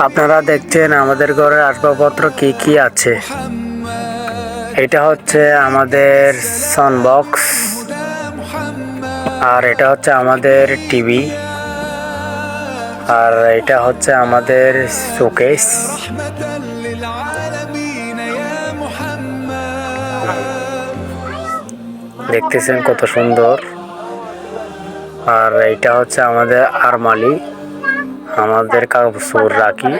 আপনারা দেখছেন আমাদের ঘরের আসবাবপত্র কি কি আছে। এটা হচ্ছে আমাদের সাউন্ড বক্স, আর এটা হচ্ছে আমাদের টিভি, আর এটা হচ্ছে আমাদের শোকেস। দেখতেছেন কত সুন্দর। আর এটা হচ্ছে আমাদের আরমালি, আমাদের কাপড় রাখি।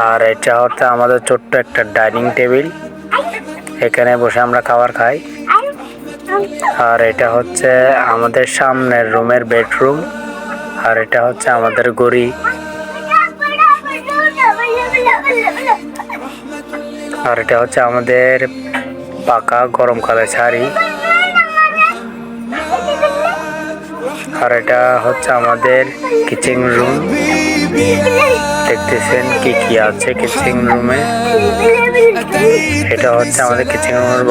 আর এটা হচ্ছে আমাদের ছোট্ট একটা ডাইনিং টেবিল, এখানে বসে আমরা খাবার খাই। আর এটা হচ্ছে আমাদের সামনের রুমের বেডরুম, আর এটা হচ্ছে আমাদের ঘড়ি। আর এটা হচ্ছে আমাদের পাকা গরমকালে শাড়ি। আর এটা হচ্ছে আমাদের কিচেন রুম, দেখতেছেন কি কি আছে কিচেন রুমে। এটা হচ্ছে আমাদের কিচেন রুমের